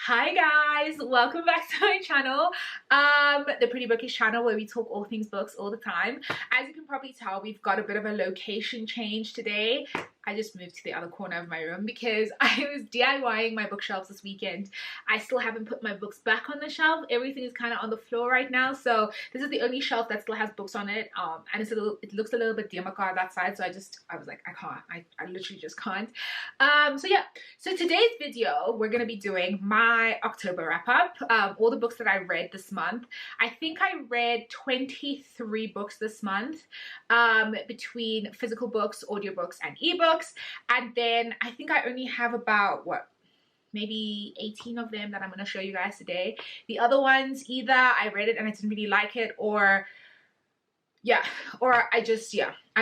Hi guys, welcome back to my channel, the Pretty Bookish channel, where we talk all things books all the time. As you can probably tell, we've got a bit of a location change today. I just moved to the other corner of my room because I was DIYing my bookshelves this weekend. I still haven't put my books back on the shelf. Everything is kind of on the floor right now, so this is the only shelf that still has books on it, and it looks a little bit dimmer on that side, so I was like, I can't. I literally just can't. So yeah, so today's video we're gonna be doing my October wrap-up, all the books that I read this month. I think I read 23 books this month, between physical books, audiobooks, and ebooks. And then I think I only have about maybe 18 of them that I'm going to show you guys today. The other ones, either I read it and I didn't really like it, or I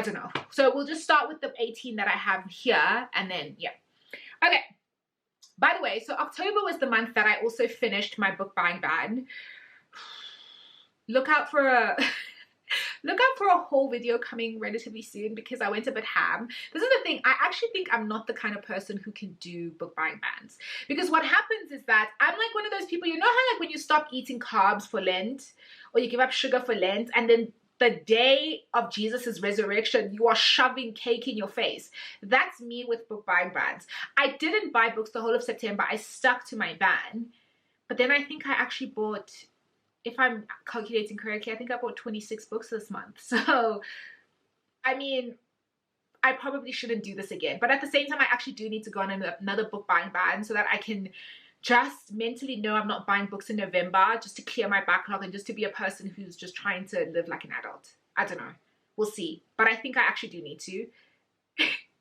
don't know. So we'll just start with the 18 that I have here, and then okay. By the way, so October was the month that I also finished my book buying ban. Look out for a whole video coming relatively soon because I went a bit ham. This is the thing, I actually think I'm not the kind of person who can do book buying bans, because what happens is that I'm like one of those people, you know how like when you stop eating carbs for Lent, or you give up sugar for Lent, and then the day of Jesus's resurrection you are shoving cake in your face. That's me with book buying bans. I didn't buy books the whole of September. I stuck to my ban, but then I think I actually bought, if I'm calculating correctly, I think I bought 26 books this month. So, I mean, I probably shouldn't do this again. But at the same time, I actually do need to go on another book buying ban so that I can just mentally know I'm not buying books in November, just to clear my backlog and just to be a person who's just trying to live like an adult. I don't know. We'll see. But I think I actually do need to.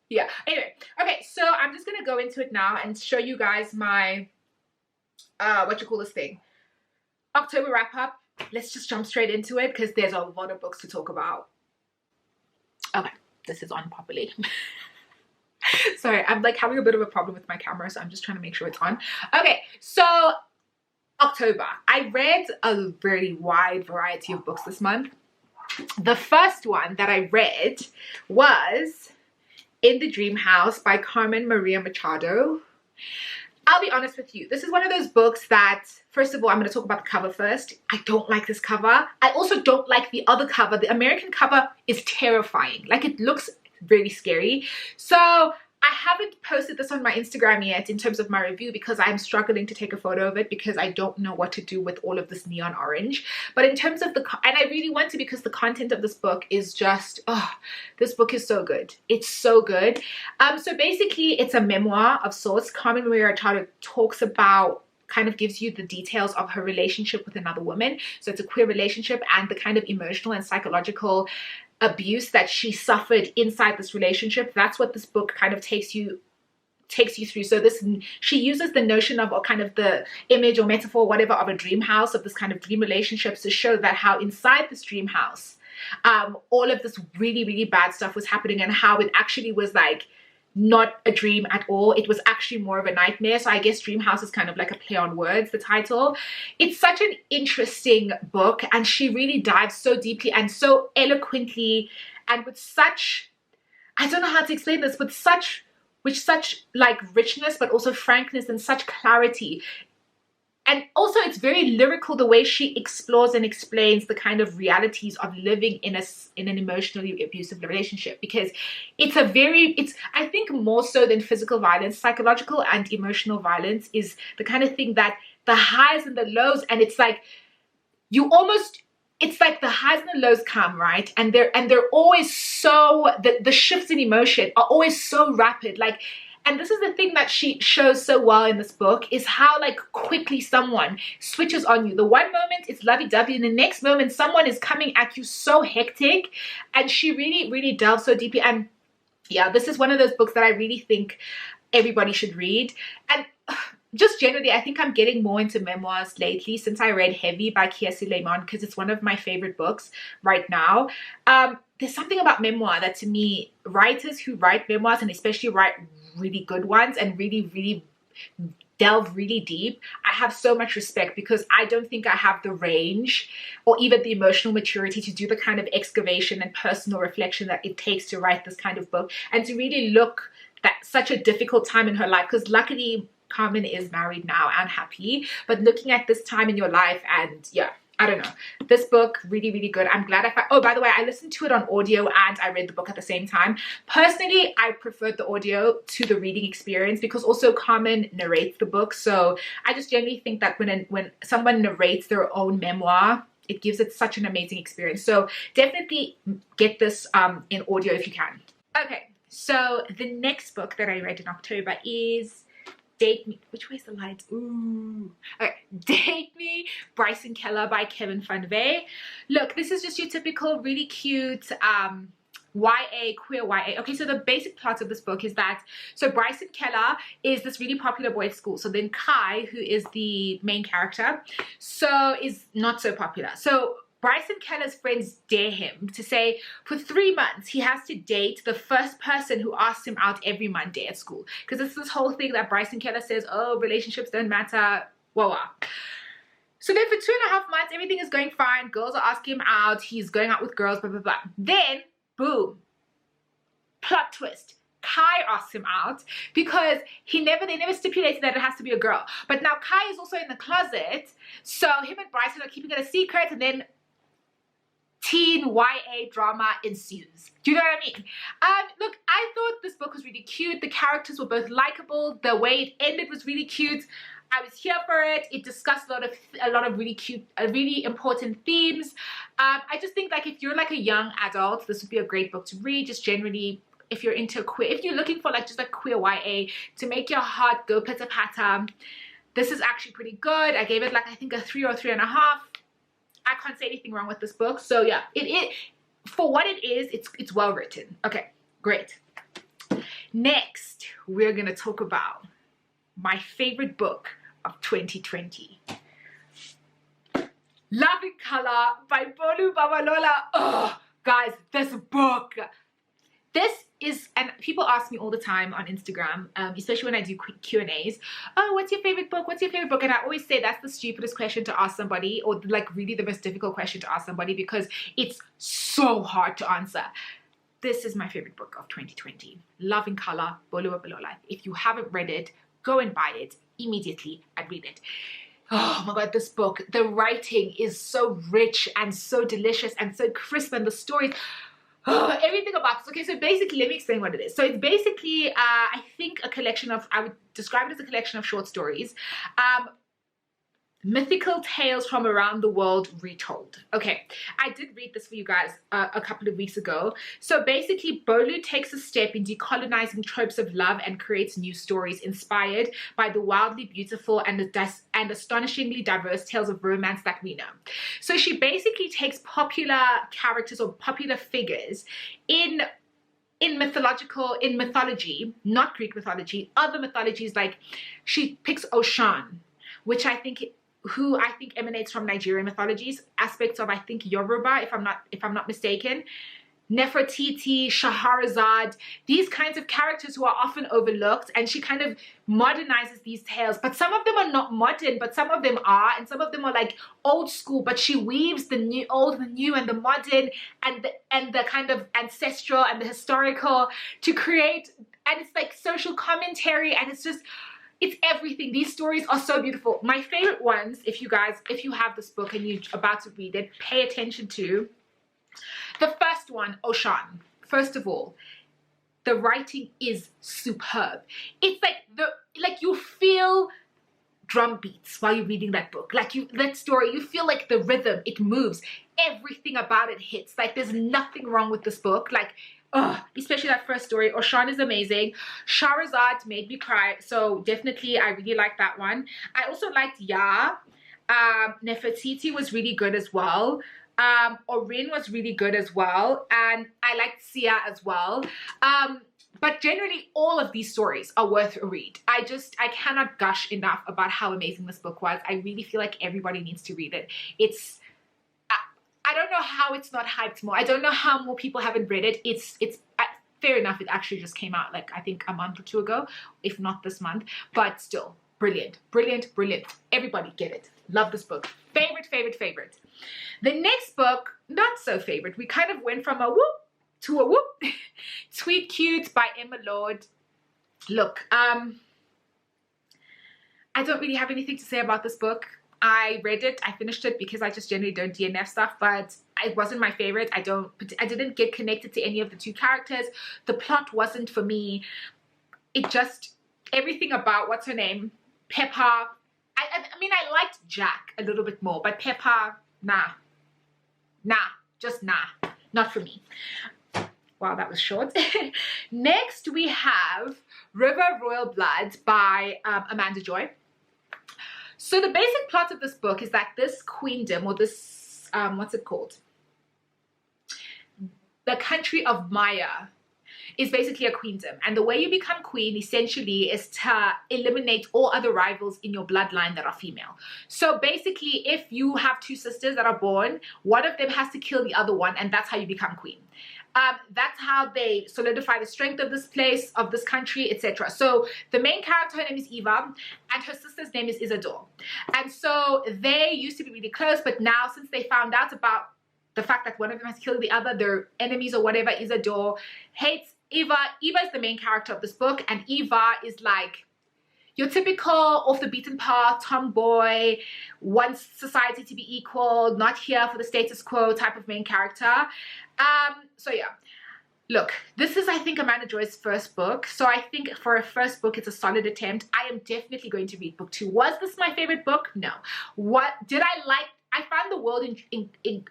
Yeah. Anyway. Okay. So I'm just going to go into it now and show you guys my, October wrap up. Let's just jump straight into it because there's a lot of books to talk about. Okay, this is on properly. Sorry, I'm like having a bit of a problem with my camera, so I'm just trying to make sure it's on. Okay, so October. I read a very wide variety of books this month. The first one that I read was In the Dream House by Carmen Maria Machado. I'll be honest with you, this is one of those books that, first of all, I'm going to talk about the cover first. I don't like this cover. I also don't like the other cover. The American cover is terrifying. Like, it looks very scary. So I haven't posted this on my Instagram yet in terms of my review because I'm struggling to take a photo of it because I don't know what to do with all of this neon orange. But in terms of and I really want to, because the content of this book is just, this book is so good. It's so good. So basically it's a memoir of sorts. Carmen Maria Machado talks about, kind of gives you the details of her relationship with another woman. So it's a queer relationship and the kind of emotional and psychological abuse that she suffered inside this relationship. That's what this book kind of takes you through. So she uses the notion of, or kind of the image or metaphor, whatever, of a dream house, of this kind of dream relationships, to show that how inside this dream house, all of this really, really bad stuff was happening, and how it actually was like not a dream at all. It was actually more of a nightmare. So I guess Dream House is kind of like a play on words, the title. It's such an interesting book, and she really dives so deeply and so eloquently and with such, I don't know how to explain this, with such like richness, but also frankness and such clarity. And also it's very lyrical the way she explores and explains the kind of realities of living in an emotionally abusive relationship, because it's I think more so than physical violence, psychological and emotional violence is the kind of thing that the highs and the lows, and it's like it's like the highs and the lows come, right? And they're always so, the shifts in emotion are always so rapid. Like, and this is the thing that she shows so well in this book, is how like quickly someone switches on you. The one moment it's lovey-dovey, and the next moment someone is coming at you so hectic, and she really, really delves so deeply. And yeah, this is one of those books that I really think everybody should read. And just generally, I think I'm getting more into memoirs lately since I read Heavy by Kia Suleiman, because it's one of my favorite books right now. There's something about memoir that, to me, writers who write memoirs, and especially write really good ones and really, really delve really deep, I have so much respect, because I don't think I have the range or even the emotional maturity to do the kind of excavation and personal reflection that it takes to write this kind of book, and to really look at such a difficult time in her life. Because luckily Carmen is married now and happy, but looking at this time in your life, and yeah, I don't know. This book, really, really good. I'm glad I found... Oh, by the way, I listened to it on audio and I read the book at the same time. Personally, I preferred the audio to the reading experience because also Carmen narrates the book. So I just generally think that when someone narrates their own memoir, it gives it such an amazing experience. So definitely get this in audio if you can. Okay, so the next book that I read in October is... Date Me. Which way is the light? Ooh. Okay. Date Me, Bryson Keller by Kevin Van Vey. Look, this is just your typical really cute YA, queer YA. Okay, so the basic plot of this book is that, so Bryson Keller is this really popular boy at school. So then Kai, who is the main character, so is not so popular. So Bryson Keller's friends dare him to say for 3 months he has to date the first person who asks him out every Monday at school. Because it's this whole thing that Bryson Keller says, oh, relationships don't matter, wah. So then for 2.5 months, everything is going fine. Girls are asking him out. He's going out with girls, blah, blah, blah. Then, boom, plot twist. Kai asks him out because they never stipulated that it has to be a girl. But now Kai is also in the closet. So him and Bryson are keeping it a secret, and then teen YA drama ensues. Do you know what I mean? Look, I thought this book was really cute. The characters were both likable. The way it ended was really cute. I was here for it. It discussed a lot of really cute, really important themes. I just think like if you're like a young adult, this would be a great book to read. Just generally, if you're into queer, if you're looking for like just like queer YA to make your heart go pitter patter, this is actually pretty good. I gave it like I think a 3 or 3.5. I can't say anything wrong with this book. So yeah, it for what it is, it's well written. Okay, great. Next, we're gonna talk about my favorite book of 2020. Love in Color by Bolu Babalola. Oh, guys, this book. This is, and people ask me all the time on Instagram, especially when I do quick Q&As, oh, what's your favorite book? What's your favorite book? And I always say that's the stupidest question to ask somebody, or like really the most difficult question to ask somebody, because it's so hard to answer. This is my favorite book of 2020. Love in Color, Bolu Babalola. If you haven't read it, go and buy it immediately and read it. Oh my God, this book, the writing is so rich and so delicious and so crisp, and the stories, oh, everything about this. Okay, so basically, let me explain what it is. So it's basically, I think a collection of, I would describe it as a collection of short stories. Mythical tales from around the world retold. Okay, I did read this for you guys a couple of weeks ago. So basically, Bolu takes a step in decolonizing tropes of love and creates new stories inspired by the wildly beautiful and astonishingly diverse tales of romance that we know. So she basically takes popular characters or popular figures in mythology, not Greek mythology, other mythologies. Like she picks Oshan, which I think emanates from Nigerian mythologies, aspects of I think Yoruba, if I'm not mistaken. Nefertiti, Shahrazad, these kinds of characters who are often overlooked, and she kind of modernizes these tales. But some of them are not modern, but some of them are, and some of them are like old school, but she weaves the old, the new, and the modern, and the kind of ancestral and the historical to create, and it's like social commentary, and it's everything. These stories are so beautiful. My favorite ones, if you have this book and you're about to read it, pay attention to. The first one, Oshan. First of all, the writing is superb. It's like you feel drum beats while you're reading that book. That story, you feel like the rhythm, it moves. Everything about it hits. Like there's nothing wrong with this book. Like, oh, especially that first story. Oshan is amazing. Shahrazad made me cry. So definitely, I really liked that one. I also liked Ya. Nefertiti was really good as well. Orin was really good as well. And I liked Sia as well. But generally, all of these stories are worth a read. I cannot gush enough about how amazing this book was. I really feel like everybody needs to read it. I don't know how it's not hyped more. I don't know how more people haven't read it. It's fair enough. It actually just came out like I think a month or two ago, if not this month. But still, brilliant, brilliant, brilliant. Everybody get it. Love this book. Favorite, favorite, favorite. The next book, not so favorite. We kind of went from a whoop to a whoop. Sweet Cute by Emma Lord. Look, I don't really have anything to say about this book. I read it, I finished it because I just generally don't DNF stuff, but it wasn't my favorite. I didn't get connected to any of the two characters. The plot wasn't for me. It just, everything about, what's her name? Pepper. I mean, I liked Jack a little bit more, but Pepper, nah, just nah, not for me. Wow, that was short. Next, we have River Royal Blood by Amanda Joy. So the basic plot of this book is that this queendom, or this, what's it called? The country of Maya is basically a queendom. And the way you become queen, essentially, is to eliminate all other rivals in your bloodline that are female. So basically, if you have two sisters that are born, one of them has to kill the other one, and that's how you become queen. That's how they solidify the strength of this place, of this country, etc. So the main character, her name is Eva, and her sister's name is Isadora. And so they used to be really close, but now since they found out about the fact that one of them has killed the other, they're enemies or whatever, Isadora hates Eva. Eva is the main character of this book, and Eva is like your typical off the beaten path tomboy, wants society to be equal, not here for the status quo type of main character. So yeah, look, this is, I think, Amanda Joy's first book. So I think for a first book, it's a solid attempt. I am definitely going to read book 2. Was this my favorite book? No. What did I like? I found the world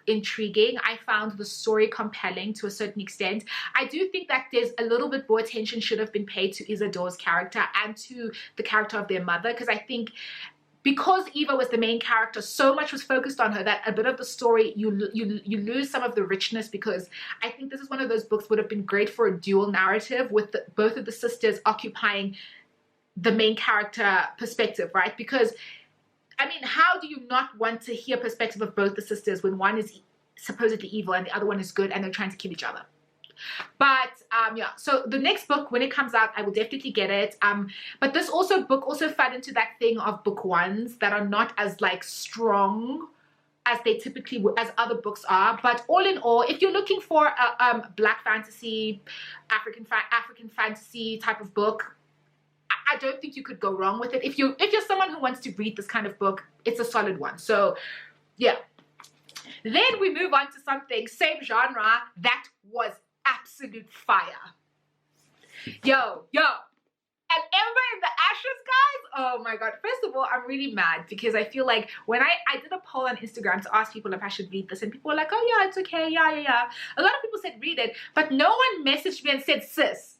intriguing. I found the story compelling to a certain extent. I do think that there's a little bit more attention should have been paid to Isadora's character and to the character of their mother, because I think because Eva was the main character, so much was focused on her that a bit of the story, you lose some of the richness, because I think this is one of those books would have been great for a dual narrative with both of the sisters occupying the main character perspective, right? Because I mean, how do you not want to hear perspective of both the sisters when one is supposedly evil and the other one is good and they're trying to kill each other? But yeah, so the next book, when it comes out, I will definitely get it. But this book also fell into that thing of book ones that are not as like strong as they typically as other books are. But all in all, if you're looking for a black fantasy, African fantasy type of book, I don't think you could go wrong with it. If you're someone who wants to read this kind of book, it's a solid one. So yeah. Then we move on to something same genre that was absolute fire. Yo, and Ember in the Ashes, guys. Oh my god. First of all, I'm really mad because I feel like when I did a poll on Instagram to ask people if I should read this, and people were like, oh yeah, it's okay, yeah. A lot of people said read it, but no one messaged me and said, sis,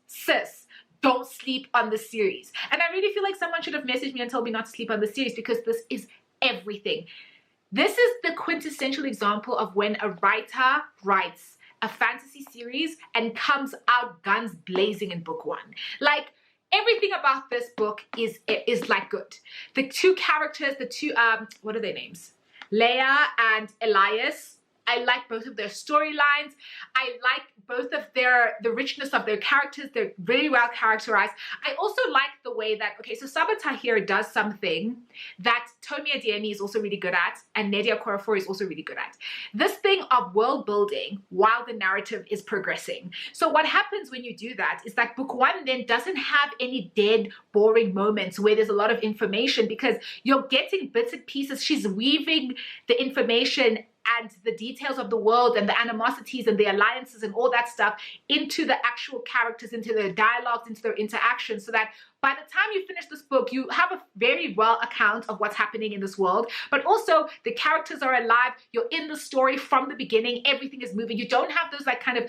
don't sleep on the series. And I really feel like someone should have messaged me and told me not to sleep on the series, because this is everything. This is the quintessential example of when a writer writes a fantasy series and comes out guns blazing in book 1. Like, everything about this book is like good. The two characters, what are their names? Leia and Elias. I like both of their storylines. I like both of the richness of their characters. They're very well characterized. I also like the way that, okay, so Sabata here does something that Tomi Adeyemi is also really good at, and Nedia Okorafor is also really good at. This thing of world building while the narrative is progressing. So what happens when you do that is that book 1 then doesn't have any dead, boring moments where there's a lot of information, because you're getting bits and pieces. She's weaving the information and the details of the world and the animosities and the alliances and all that stuff into the actual characters, into their dialogues, into their interactions, so that by the time you finish this book, you have a very well account of what's happening in this world. But also the characters are alive. You're in the story from the beginning. Everything is moving. You don't have those like kind of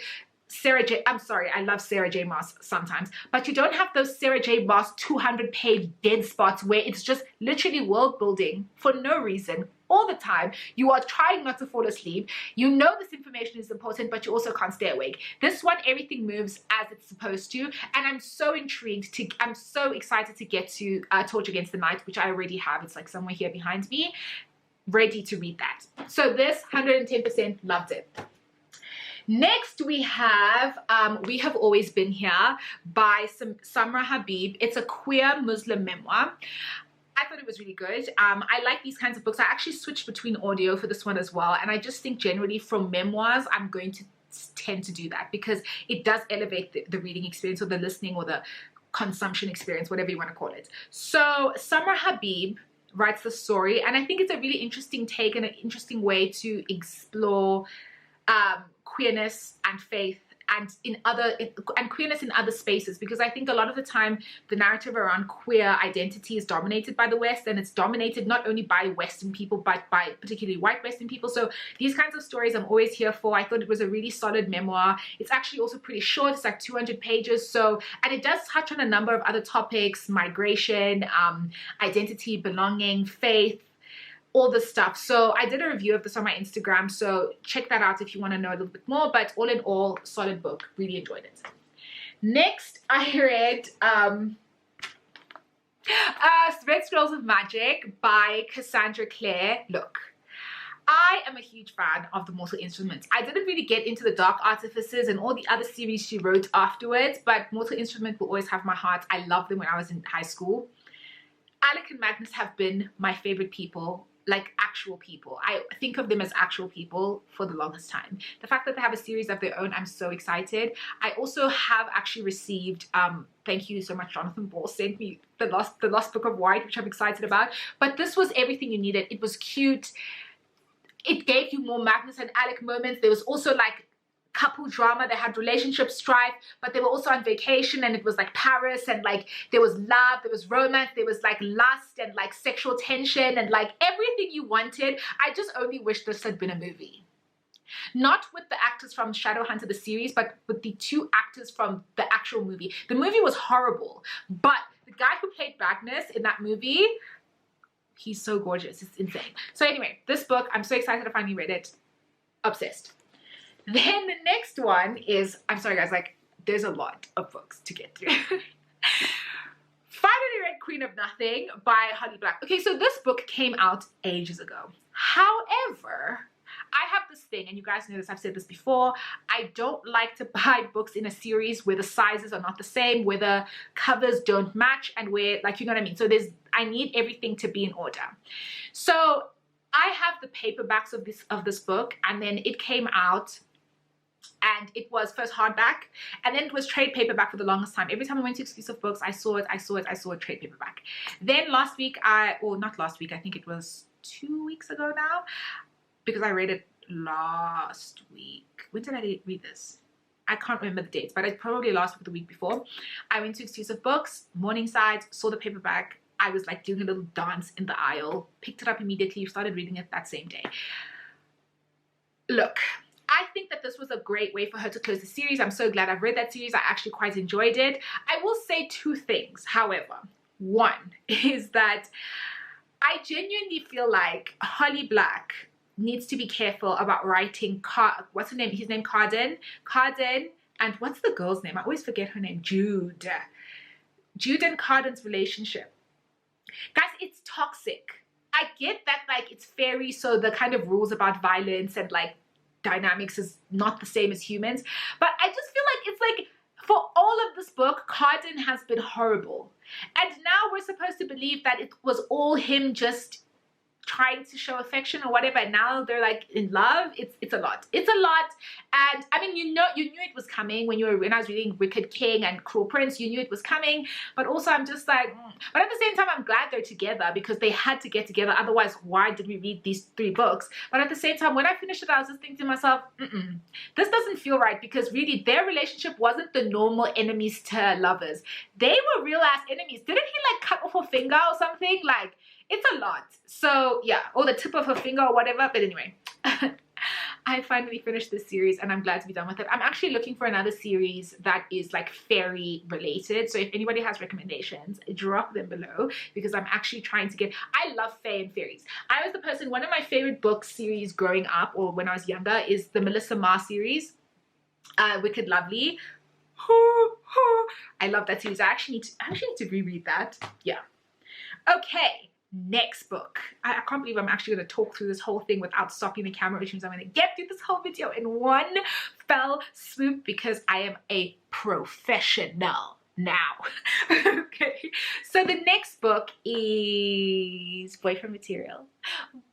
I'm sorry, I love Sarah J. Maas sometimes, but you don't have those Sarah J. Maas 200-page dead spots where it's just literally world building for no reason all the time. You are trying not to fall asleep. You know this information is important, but you also can't stay awake. This one, everything moves as it's supposed to, and I'm so intrigued I'm so excited to get to Torch Against the Night, which I already have. It's like somewhere here behind me, ready to read that. So this 110% loved it. Next, we have We Have Always Been Here by Samra Habib. It's a queer Muslim memoir. I thought it was really good. I like these kinds of books. I actually switched between audio for this one as well. And I just think generally from memoirs, I'm going to tend to do that, because it does elevate the reading experience, or the listening, or the consumption experience, whatever you want to call it. So Summer Habib writes the story, and I think it's a really interesting take and an interesting way to explore queerness and faith and queerness in other spaces, because I think a lot of the time the narrative around queer identity is dominated by the West, and it's dominated not only by Western people but by particularly white Western people. So these kinds of stories I'm always here for. I thought it was a really solid memoir. It's actually also pretty short. It's like 200 pages. So, and it does touch on a number of other topics: migration, identity, belonging, faith, all this stuff. So I did a review of this on my Instagram, so check that out if you want to know a little bit more. But all in all, solid book. Really enjoyed it. Next, I read Red Scrolls of Magic by Cassandra Clare. Look, I am a huge fan of the Mortal Instruments. I didn't really get into the Dark Artifices and all the other series she wrote afterwards, but Mortal Instrument will always have my heart. I loved them when I was in high school. Alec and Magnus have been my favorite people, like actual people. I think of them as actual people for the longest time. The fact that they have a series of their own, I'm so excited. I also have actually received, thank you so much, Jonathan Ball sent me the Lost Book of White, which I'm excited about. But this was everything you needed. It was cute. It gave you more Magnus and Alec moments. There was also like couple drama. They had relationship strife, but they were also on vacation, and it was like Paris, and like there was love, there was romance, there was like lust and like sexual tension and like everything you wanted. I just only wish this had been a movie. Not with the actors from Shadowhunter the series, but with the two actors from the actual movie. The movie was horrible, but the guy who played Magnus in that movie, he's so gorgeous. It's insane. So anyway, this book, I'm so excited I finally read it. Obsessed. Then the next one is, I'm sorry guys, like there's a lot of books to get through. Finally read Queen of Nothing by Holly Black. Okay, so this book came out ages ago. However, I have this thing, and you guys know this, I've said this before, I don't like to buy books in a series where the sizes are not the same, where the covers don't match, and where, like, you know what I mean? So I need everything to be in order. So I have the paperbacks of this book, and then it came out, and it was first hardback, and then it was trade paperback for the longest time. Every time I went to exclusive books, I saw it trade paperback. Then last week, not last week, I think it was 2 weeks ago now, because I read it last week. When did I read this? I can't remember the dates, but it's probably last week, the week before. I went to exclusive books, Morningside, saw the paperback. I was like doing a little dance in the aisle, picked it up immediately, started reading it that same day. Look, I think that this was a great way for her to close the series. I'm so glad I've read that series. I actually quite enjoyed it. I will say two things, however. One is that I genuinely feel like Holly Black needs to be careful about writing, what's her name? His name Carden, and what's the girl's name? I always forget her name. Jude and Carden's relationship. Guys, it's toxic. I get that, like, it's fairy, so the kind of rules about violence and like dynamics is not the same as humans, but I just feel like it's like for all of this book, Carden has been horrible, and now we're supposed to believe that it was all him just trying to show affection or whatever, and now they're like in love. It's a lot. And I mean, you knew it was coming when I was reading Wicked King and Cruel Prince. You knew it was coming, but also I'm just like, but at the same time, I'm glad they're together because they had to get together. Otherwise, why did we read these 3 books? But at the same time, when I finished it, I was just thinking to myself, this doesn't feel right, because really their relationship wasn't the normal enemies to lovers. They were real ass enemies. Didn't he like cut off her finger or something? Like, it's a lot. So yeah, or the tip of her finger or whatever. But anyway, I finally finished this series and I'm glad to be done with it. I'm actually looking for another series that is like fairy related. So if anybody has recommendations, drop them below, because I'm actually trying to get, I love fae and fairies. I was the person, one of my favorite book series growing up or when I was younger is the Melissa Marr series, Wicked Lovely. I love that series. I actually need to reread that. Yeah. Okay. Next book. I can't believe I'm actually going to talk through this whole thing without stopping the camera, which means I'm going to get through this whole video in one fell swoop because I am a professional now. Okay, so the next book is Boyfriend Material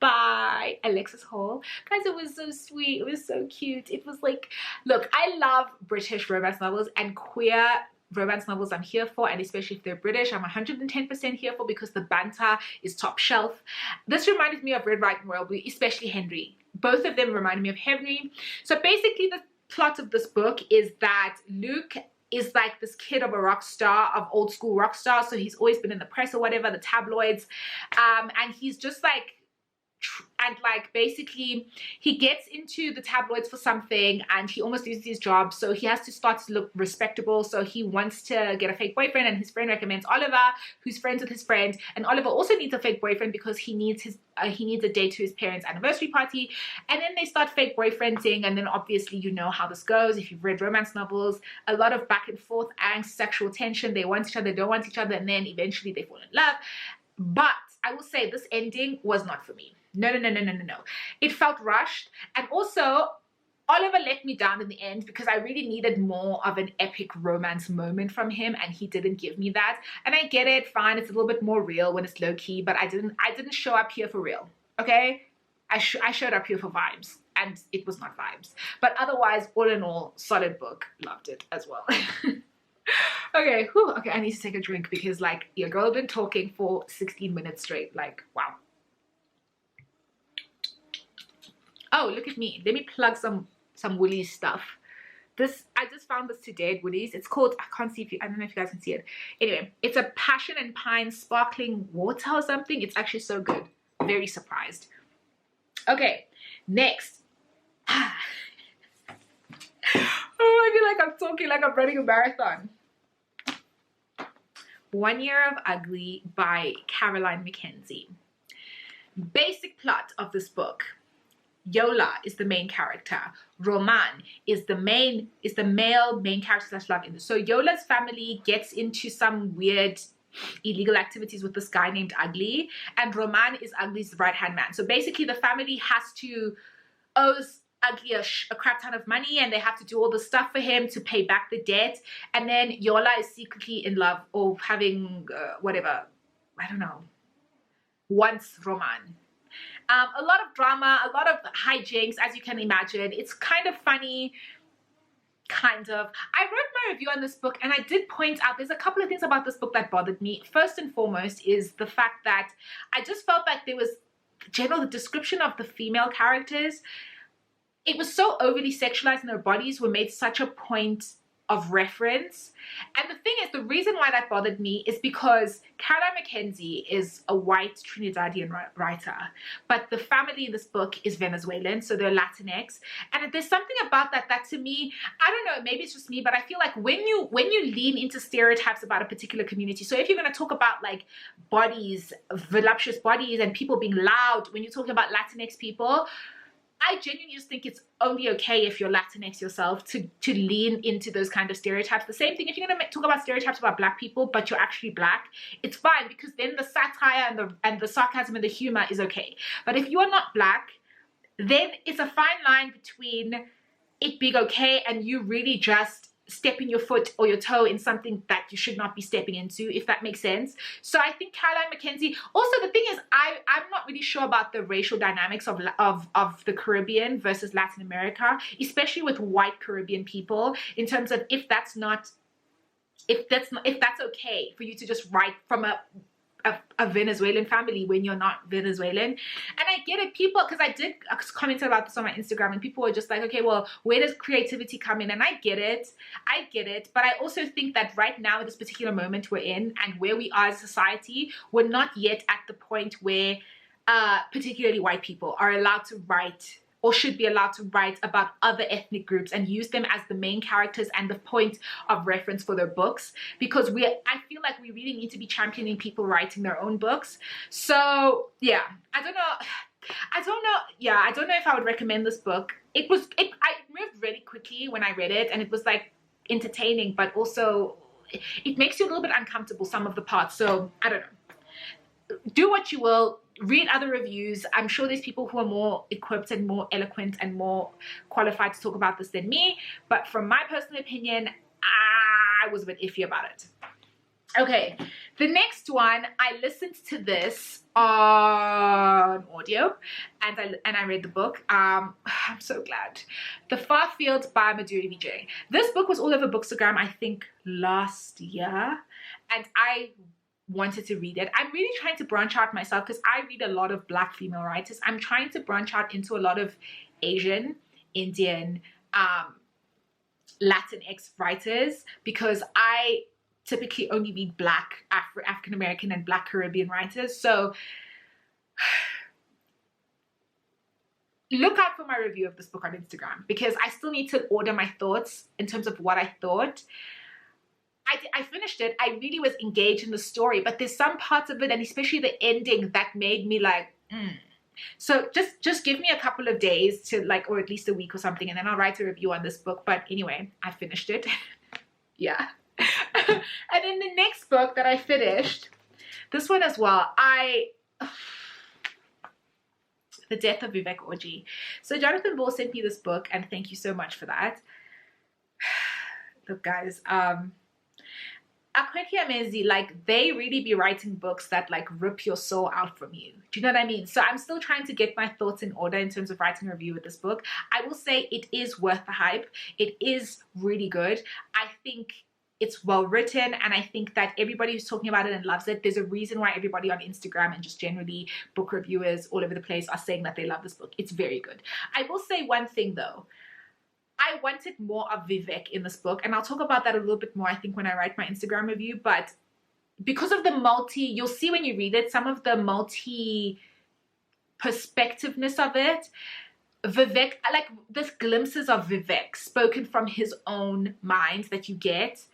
by Alexis Hall. Guys, it was so sweet. It was so cute. It was like, look, I love British romance novels and queer romance novels I'm here for, and especially if they're British, I'm 110% here for, because the banter is top shelf. This reminded me of Red, White and Royal Blue, especially Henry. Both of them reminded me of Henry. So basically the plot of this book is that Luke is like this kid of a rock star, of old school rock star. So he's always been in the press or whatever, the tabloids. And he's just like, and like basically he gets into the tabloids for something and he almost loses his job, so he has to start to look respectable. So he wants to get a fake boyfriend, and his friend recommends Oliver, who's friends with his friend, and Oliver also needs a fake boyfriend because he needs a date to his parents' anniversary party. And then they start fake boyfriending, and then obviously you know how this goes if you've read romance novels. A lot of back and forth, angst, sexual tension. They want each other, don't want each other, and then eventually they fall in love. But I will say this ending was not for me. No. It felt rushed. And also, Oliver let me down in the end because I really needed more of an epic romance moment from him, and he didn't give me that. And I get it, fine, it's a little bit more real when it's low-key, but I didn't show up here for real, okay? I showed up here for vibes, and it was not vibes. But otherwise, all in all, solid book. Loved it as well. Okay, whew, okay, I need to take a drink because like your girl been talking for 16 minutes straight. Like, wow. Oh, look at me. Let me plug some Woolies stuff. This, I just found this today at Woolies. It's called, I can't see if you, I don't know if you guys can see it. Anyway, it's a Passion and Pine sparkling water or something. It's actually so good. Very surprised. Okay, next. Oh, I feel like I'm talking like I'm running a marathon. 1 Year of Ugly by Caroline Mackenzie. Basic plot of this book. Yola is the main character. Roman is the male main character / love interest. So Yola's family gets into some weird illegal activities with this guy named Ugly, and Roman is Ugly's right-hand man. So basically the family has to owes Ugly a crap ton of money, and they have to do all the stuff for him to pay back the debt. And then Yola is secretly in love, or having whatever, I don't know, wants Roman. A lot of drama, a lot of hijinks, as you can imagine. It's kind of funny, kind of. I wrote my review on this book, and I did point out there's a couple of things about this book that bothered me. First and foremost is the fact that I just felt like there was the description of the female characters. It was so overly sexualized, and their bodies were made such a point of reference. And the thing is, the reason why that bothered me is because Caroline Mackenzie is a white Trinidadian writer, but the family in this book is Venezuelan, so they're Latinx. And there's something about that to me, I don't know, maybe it's just me, but I feel like when you lean into stereotypes about a particular community, so if you're going to talk about like bodies, voluptuous bodies, and people being loud, when you're talking about Latinx people, I genuinely just think it's only okay if you're Latinx yourself to lean into those kind of stereotypes. The same thing if you're going to talk about stereotypes about black people, but you're actually black, it's fine, because then the satire and the sarcasm and the humor is okay. But if you are not black, then it's a fine line between it being okay and you really just stepping your foot or your toe in something that you should not be stepping into, if that makes sense. So I think Caroline Mackenzie, also the thing is, I'm not really sure about the racial dynamics of the Caribbean versus Latin America, especially with white Caribbean people, in terms of if that's okay for you to just write from a Venezuelan family when you're not Venezuelan. And I get it, people, because I did comment about this on my Instagram, and people were just like, okay, well, where does creativity come in? And I get it, but I also think that right now, at this particular moment we're in, and where we are as a society, we're not yet at the point where particularly white people are allowed to write, or should be allowed to write, about other ethnic groups and use them as the main characters and the point of reference for their books, because I feel like we really need to be championing people writing their own books. So yeah, I don't know if I would recommend this book. I moved really quickly when I read it, and it was like entertaining, but also it makes you a little bit uncomfortable, some of the parts. So I don't know, do what you will. Read other reviews. I'm sure there's people who are more equipped and more eloquent and more qualified to talk about this than me, but from my personal opinion, I was a bit iffy about it. Okay, the next one, I listened to this on audio, and I read the book. I'm so glad. The Far Field by Madhuri Vijay. This book was all over Bookstagram, I think, last year, and I wanted to read it. I'm really trying to branch out myself because I read a lot of Black female writers. I'm trying to branch out into a lot of Asian, Indian, Latinx writers, because I typically only read Black, African American, and Black Caribbean writers. So look out for my review of this book on Instagram, because I still need to order my thoughts in terms of what I thought. I finished it. I really was engaged in the story, but there's some parts of it, and especially the ending, that made me like, So just give me a couple of days to like, or at least a week or something, and then I'll write a review on this book. But anyway, I finished it. Yeah. And then the next book that I finished, this one as well, The Death of Vivek Orgy. So Jonathan Ball sent me this book, and thank you so much for that. Look, guys, like, they really be writing books that like rip your soul out from you. Do you know what I mean? So I'm still trying to get my thoughts in order in terms of writing a review of this book. I will say it is worth the hype. It is really good. I think it's well written, and I think that everybody who's talking about it and loves it, there's a reason why everybody on Instagram and just generally book reviewers all over the place are saying that they love this book. It's very good. I will say one thing though. I wanted more of Vivek in this book, and I'll talk about that a little bit more, I think, when I write my Instagram review. But because of the you'll see when you read it, some of the perspectiveness of it, Vivek, like this glimpses of Vivek spoken from his own mind that you get,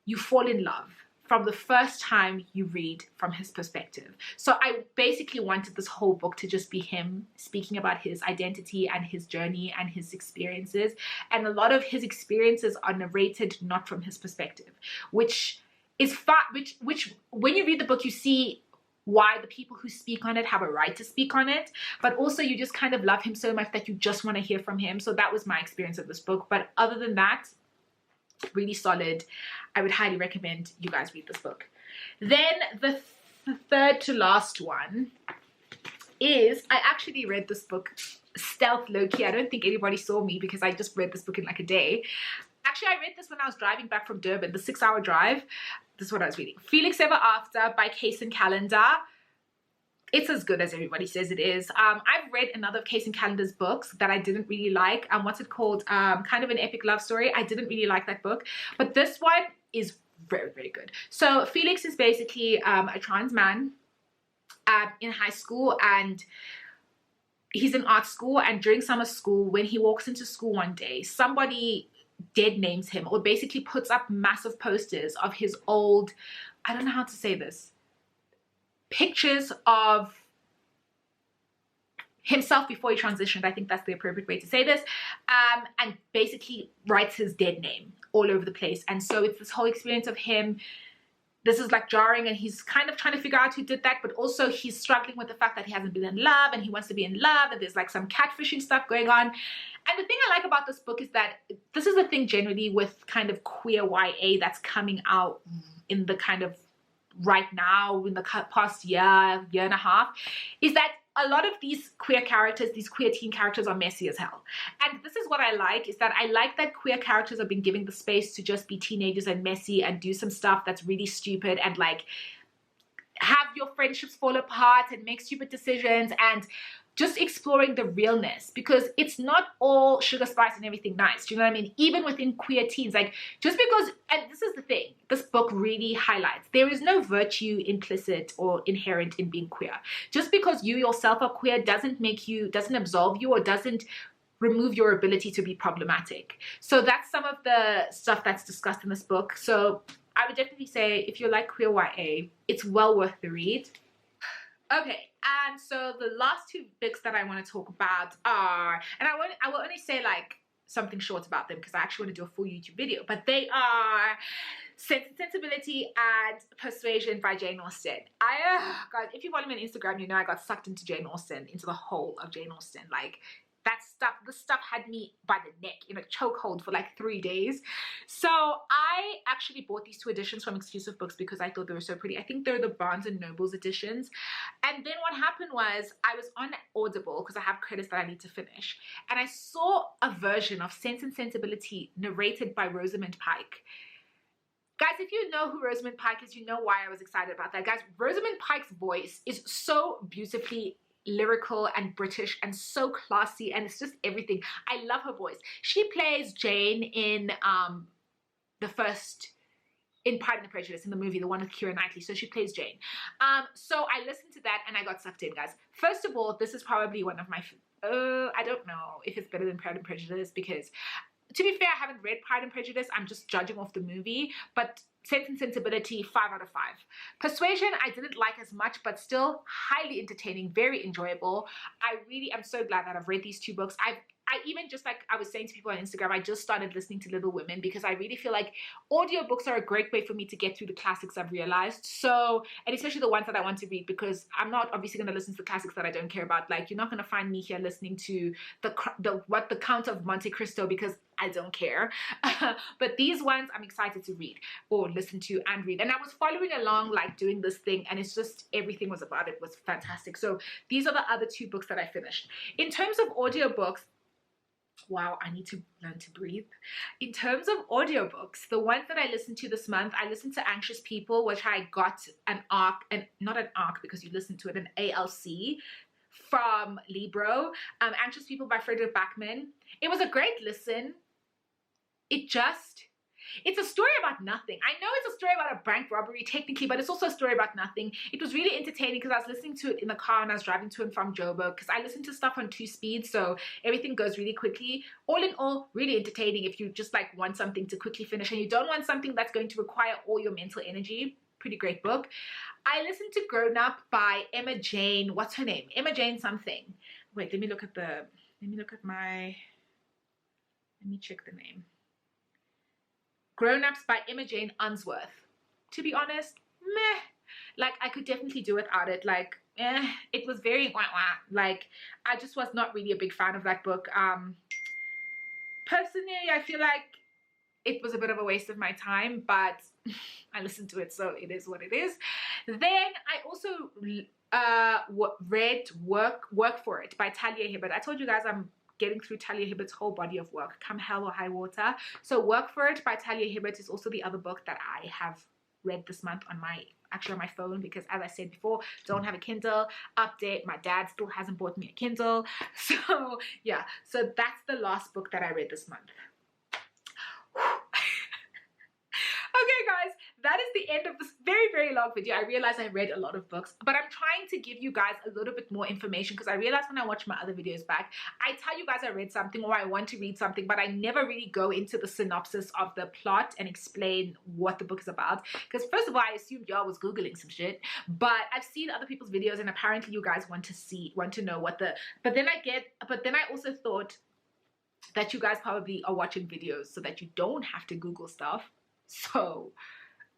you fall in love from the first time you read from his perspective. So I basically wanted this whole book to just be him speaking about his identity and his journey and his experiences. And a lot of his experiences are narrated not from his perspective, which is which when you read the book, you see why the people who speak on it have a right to speak on it, but also you just kind of love him so much that you just want to hear from him. So that was my experience of this book. But other than that, really solid. I would highly recommend you guys read this book. Then the third to last one is, I actually read this book stealth Loki. I don't think anybody saw me because I just read this book in like a day. Actually, I read this when I was driving back from Durban, the 6-hour drive. This is what I was reading. Felix Ever After by Case and Calendar. It's as good as everybody says it is. I've read another of Case and Calendar's books that I didn't really like. What's it called? Kind of an epic love story. I didn't really like that book. But this one is very, very good. So Felix is basically a trans man in high school, and he's in art school. And during summer school, when he walks into school one day, somebody dead names him, or basically puts up massive posters of his old, I don't know how to say this, pictures of himself before he transitioned. I think that's the appropriate way to say this. And basically writes his dead name all over the place. And so it's this whole experience of him. This is like jarring, and he's kind of trying to figure out who did that, but also he's struggling with the fact that he hasn't been in love, and he wants to be in love, and there's like some catfishing stuff going on. And the thing I like about this book is that this is the thing generally with kind of queer YA that's coming out in the kind of right now, in the past year and a half, is that a lot of these queer characters, these queer teen characters, are messy as hell. And this is what I like, is that I like that queer characters are being given the space to just be teenagers and messy and do some stuff that's really stupid, and like have your friendships fall apart and make stupid decisions, and just exploring the realness, because it's not all sugar spice and everything nice. Do you know what I mean? Even within queer teens, like, just because, and this is the thing, this book really highlights, there is no virtue implicit or inherent in being queer. Just because you yourself are queer doesn't absolve you, or doesn't remove your ability to be problematic. So that's some of the stuff that's discussed in this book. So I would definitely say, if you like queer YA, it's well worth the read. Okay, and so the last two books that I want to talk about are, and I will only say like something short about them because I actually want to do a full YouTube video, but they are Sensibility and Persuasion by Jane Austen. Guys, if you follow me on Instagram, you know I got sucked into Jane Austen, into the whole of Jane Austen. Like, this stuff had me by the neck in a chokehold for like 3 days. So I actually bought these 2 editions from Exclusive Books because I thought they were so pretty. I think they're the Barnes and Nobles editions. And then what happened was I was on Audible because I have credits that I need to finish, and I saw a version of Sense and Sensibility narrated by Rosamund Pike. Guys, if you know who Rosamund Pike is, you know why I was excited about that. Guys, Rosamund Pike's voice is so beautifully lyrical and British and so classy, and it's just everything. I love her voice. She plays Jane in Pride and Prejudice, in the movie, the one with Keira Knightley. So she plays Jane. So I listened to that and I got sucked in, guys. First of all, this is probably one of my I don't know if it's better than Pride and Prejudice, because to be fair, I haven't read Pride and Prejudice. I'm just judging off the movie. But Sense and Sensibility, 5 out of 5. Persuasion, I didn't like as much, but still highly entertaining, very enjoyable. I really am so glad that I've read these 2 books. I even, just like I was saying to people on Instagram, I just started listening to Little Women because I really feel like audiobooks are a great way for me to get through the classics, I've realized. So, and especially the ones that I want to read, because I'm not obviously going to listen to the classics that I don't care about. Like, you're not going to find me here listening to the Count of Monte Cristo, because I don't care. But these ones I'm excited to read or listen to and read. And I was following along, like doing this thing, and it's just everything was about it was fantastic. So these are the other 2 books that I finished. In terms of audiobooks, wow, I need to learn to breathe. In terms of audiobooks, the ones that I listened to this month, I listened to Anxious People, which I got an ARC, and not an ARC because you listen to it, an ALC from Libro. Anxious People by Frederick Backman. It was a great listen. It's a story about nothing. I know it's a story about a bank robbery technically, but it's also a story about nothing. It was really entertaining because I was listening to it in the car and I was driving to and from Joburg, because I listen to stuff on 2 speeds, so everything goes really quickly. All in all, really entertaining if you just like want something to quickly finish and you don't want something that's going to require all your mental energy. Pretty great book. I listened to Grown Up by Emma Jane. What's her name? Emma Jane something. Wait, let me check the name. Grown Ups by Emma Jane Unsworth. To be honest, meh. Like, I could definitely do without it. Like, it was very wah-wah. Like, I just was not really a big fan of that book. Personally, I feel like it was a bit of a waste of my time, but I listened to it, so it is what it is. Then I also read Work for It by Talia Hibbert. I told you guys I'm getting through Talia Hibbert's whole body of work, come hell or high water. So Work for It by Talia Hibbert is also the other book that I have read this month on my phone, because as I said before, don't have a Kindle. Update, my dad still hasn't bought me a Kindle. So yeah, so that's the last book that I read this month. Okay guys, that is the end of this very, very long video. I realize I read a lot of books, but I'm trying to give you guys a little bit more information, because I realized when I watch my other videos back, I tell you guys I read something or I want to read something, but I never really go into the synopsis of the plot and explain what the book is about. Because first of all, I assumed y'all was Googling some shit, but I've seen other people's videos and apparently you guys want to know what the, but then I also thought that you guys probably are watching videos so that you don't have to Google stuff. So,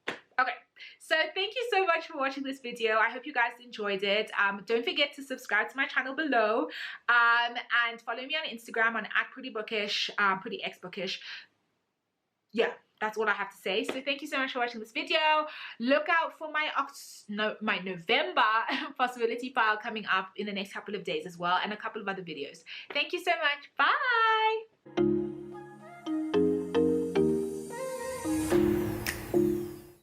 okay, so thank you so much for watching this video. I hope you guys enjoyed it. Don't forget to subscribe to my channel below, and follow me on Instagram on @prettybookish, prettyxbookish. Yeah, that's all I have to say. So thank you so much for watching this video. Look out for my November possibility file coming up in the next couple of days as well, and a couple of other videos. Thank you so much. Bye.